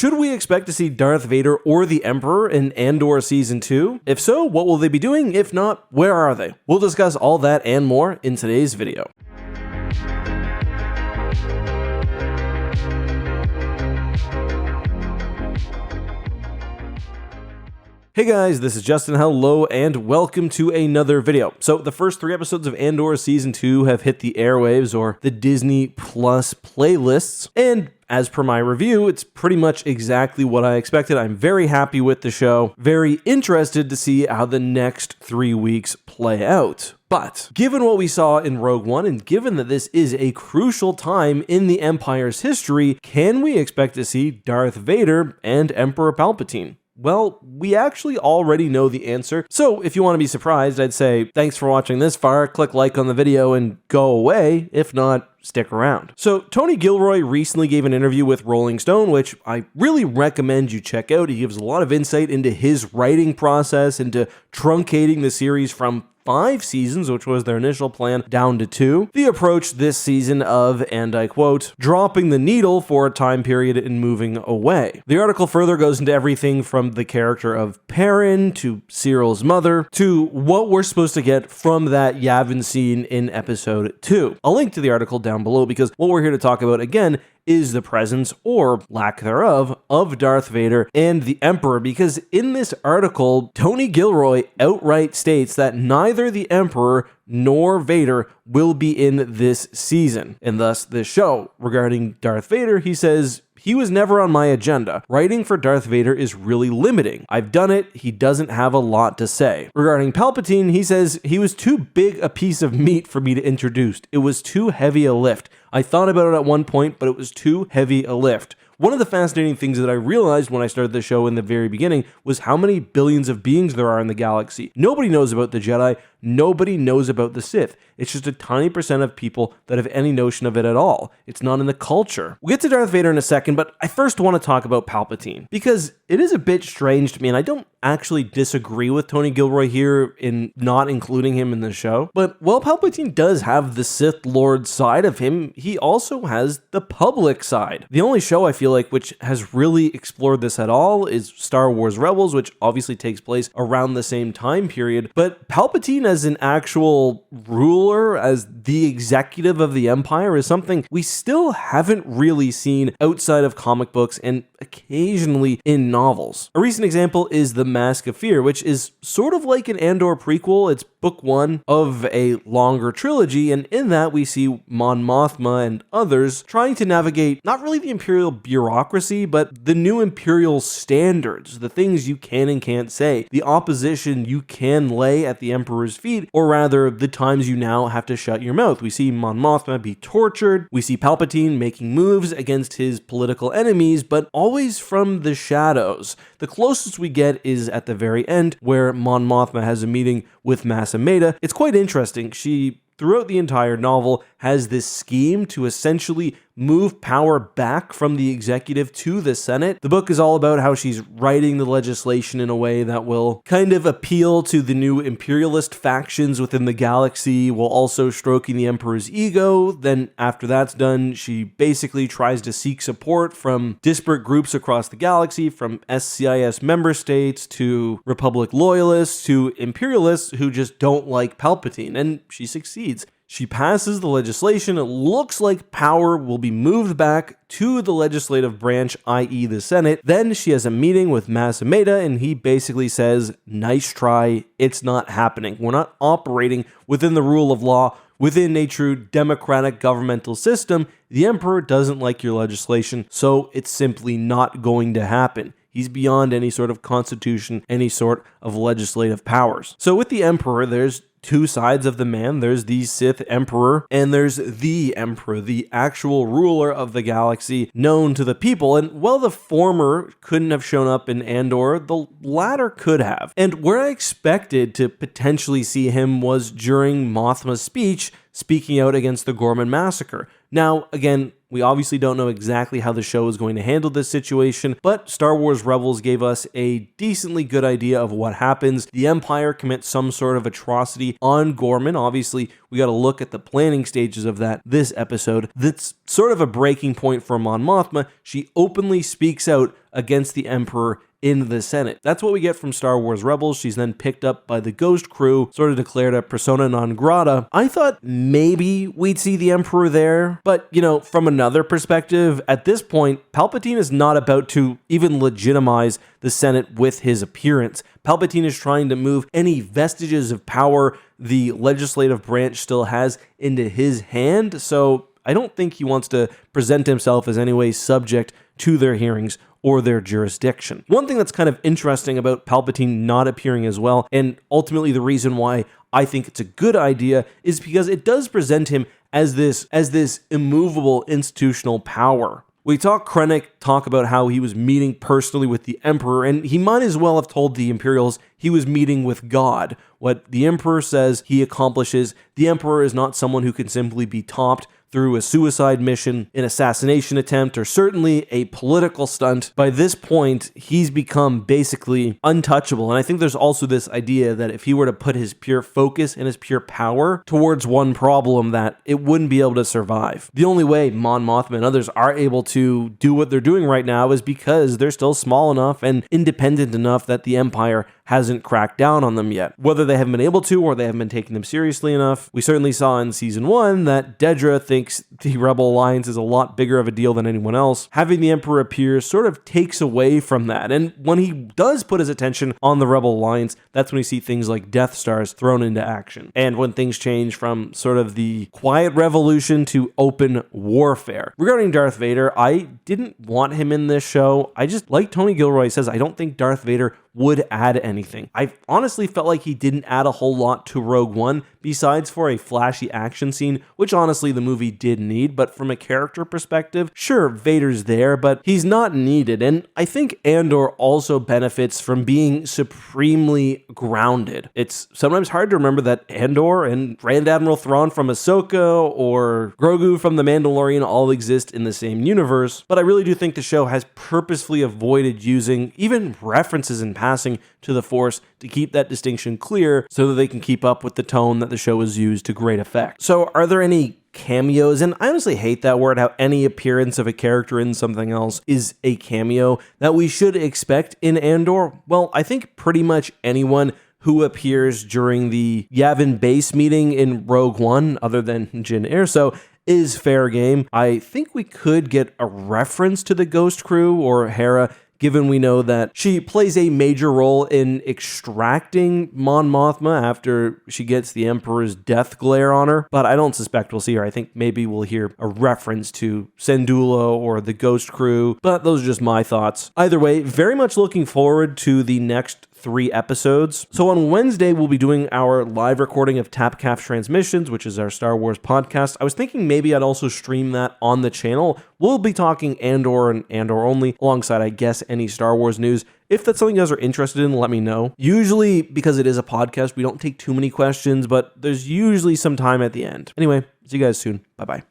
Should we expect to see Darth Vader or the Emperor in Andor Season 2? If so, what will they be doing? If not, where are they? We'll discuss all that and more in today's video. Hey guys, this is Justin. Hello and welcome to another video. So the first 3 episodes of Andor Season 2 have hit the airwaves, or the Disney Plus playlists, and as per my review, it's pretty much exactly what I expected. I'm very happy with the show, very interested to see how the next 3 weeks play out. But given what we saw in Rogue One, and given that this is a crucial time in the Empire's history, can we expect to see Darth Vader and Emperor Palpatine? Well, we actually already know the answer, so if you want to be surprised, I'd say thanks for watching this far, click like on the video and go away. If not, stick around. So Tony Gilroy recently gave an interview with Rolling Stone, which I really recommend you check out. He gives a lot of insight into his writing process, into truncating the series from 5 seasons, which was their initial plan, down to 2. The approach this season of, and I quote, dropping the needle for a time period and moving away. The article further goes into everything from the character of Perrin to Cyril's mother to what we're supposed to get from that Yavin scene in episode 2. I'll link to the article down below because what we're here to talk about again is the presence, or lack thereof, of Darth Vader and the Emperor, because in this article, Tony Gilroy outright states that neither the Emperor nor Vader will be in this season, and thus this show. Regarding Darth Vader, he says, "He was never on my agenda. Writing for Darth Vader is really limiting. I've done it. He doesn't have a lot to say." Regarding Palpatine, he says, "He was too big a piece of meat for me to introduce. It was too heavy a lift. I thought about it at one point, but it was too heavy a lift." One of the fascinating things that I realized when I started the show in the very beginning was how many billions of beings there are in the galaxy. Nobody knows about the Jedi. Nobody knows about the Sith. It's just a tiny percent of people that have any notion of it at all. It's not in the culture. We'll get to Darth Vader in a second, but I first want to talk about Palpatine, because it is a bit strange to me, and I don't actually disagree with Tony Gilroy here in not including him in the show. But while Palpatine does have the Sith Lord side of him, he also has the public side. The only show I feel like which has really explored this at all is Star Wars Rebels, which obviously takes place around the same time period. But Palpatine as an actual ruler, as the executive of the Empire, is something we still haven't really seen outside of comic books and occasionally in novels. A recent example is The Mask of Fear, which is sort of like an Andor prequel. It's book 1 of a longer trilogy, and in that we see Mon Mothma and others trying to navigate not really the Imperial bureaucracy, but the new Imperial standards, the things you can and can't say, the opposition you can lay at the Emperor's feet, or rather, the times you now have to shut your mouth. We see Mon Mothma be tortured, we see Palpatine making moves against his political enemies, but always from the shadows. The closest we get is at the very end, where Mon Mothma has a meeting with Mas Amedda. It's quite interesting. She, throughout the entire novel, has this scheme to essentially move power back from the executive to the Senate. The book is all about how she's writing the legislation in a way that will kind of appeal to the new imperialist factions within the galaxy, while also stroking the Emperor's ego. Then after that's done, she basically tries to seek support from disparate groups across the galaxy, from SCIS member states to Republic loyalists to imperialists who just don't like Palpatine, and she succeeds. She passes the legislation. It looks like power will be moved back to the legislative branch, i.e. the Senate. Then she has a meeting with Mas Amedda, and he basically says, "Nice try, it's not happening. We're not operating within the rule of law, within a true democratic governmental system. The Emperor doesn't like your legislation, so it's simply not going to happen." He's beyond any sort of constitution, any sort of legislative powers. So with the Emperor, there's 2 sides of the man. There's the Sith Emperor, and there's the Emperor, the actual ruler of the galaxy, known to the people. And while the former couldn't have shown up in Andor, the latter could have. And where I expected to potentially see him was during Mothma's speech, speaking out against the Gorman massacre. Now, again, we obviously don't know exactly how the show is going to handle this situation, but Star Wars Rebels gave us a decently good idea of what happens. The Empire commits some sort of atrocity on Gorman. Obviously, we got to look at the planning stages of that this episode. That's sort of a breaking point for Mon Mothma. She openly speaks out against the Emperor in the Senate. That's what we get from Star Wars Rebels. She's then picked up by the Ghost crew, sort of declared a persona non grata. I thought maybe we'd see the Emperor there, but, you know, from another perspective, at this point, Palpatine is not about to even legitimize the Senate with his appearance. Palpatine is trying to move any vestiges of power the legislative branch still has into his hand, so I don't think he wants to present himself as any way subject to their hearings or their jurisdiction. One thing that's kind of interesting about Palpatine not appearing as well, and ultimately the reason why I think it's a good idea, is because it does present him as this immovable institutional power. We saw Krennic talk about how he was meeting personally with the Emperor, and he might as well have told the Imperials he was meeting with God. What the Emperor says he accomplishes, the Emperor is not someone who can simply be topped through a suicide mission, an assassination attempt, or certainly a political stunt. By this point, he's become basically untouchable. And I think there's also this idea that if he were to put his pure focus and his pure power towards one problem, that it wouldn't be able to survive. The only way Mon Mothma and others are able to do what they're doing right now is because they're still small enough and independent enough that the Empire hasn't cracked down on them yet. Whether they haven't been able to or they haven't been taking them seriously enough, we certainly saw in Season 1 that Dedra thinks the Rebel Alliance is a lot bigger of a deal than anyone else. Having the Emperor appear sort of takes away from that, and when he does put his attention on the Rebel Alliance, that's when we see things like Death Stars thrown into action, and when things change from sort of the quiet revolution to open warfare. Regarding Darth Vader, I didn't want him in this show. I just, like Tony Gilroy says, I don't think Darth Vader would add anything. I honestly felt like he didn't add a whole lot to Rogue One besides for a flashy action scene, which honestly the movie did need, but from a character perspective, sure, Vader's there, but he's not needed. And I think Andor also benefits from being supremely grounded. It's sometimes hard to remember that Andor and Grand Admiral Thrawn from Ahsoka or Grogu from The Mandalorian all exist in the same universe, but I really do think the show has purposefully avoided using even references in passing to the Force to keep that distinction clear so that they can keep up with the tone that the show has used to great effect. So are there any cameos? And I honestly hate that word, how any appearance of a character in something else is a cameo that we should expect in Andor. Well, I think pretty much anyone who appears during the Yavin base meeting in Rogue One, other than Jyn Erso, is fair game. I think we could get a reference to the Ghost crew or Hera, given we know that she plays a major role in extracting Mon Mothma after she gets the Emperor's death glare on her. But I don't suspect we'll see her. I think maybe we'll hear a reference to Syndulla or the Ghost crew, but those are just my thoughts. Either way, very much looking forward to the next 3 episodes. So on Wednesday, we'll be doing our live recording of Tapcaf Transmissions, which is our Star Wars podcast. I was thinking maybe I'd also stream that on the channel. We'll be talking Andor and Andor only, alongside, I guess, any Star Wars news. If that's something you guys are interested in, let me know. Usually, because it is a podcast, we don't take too many questions, but there's usually some time at the end. Anyway, see you guys soon. Bye-bye.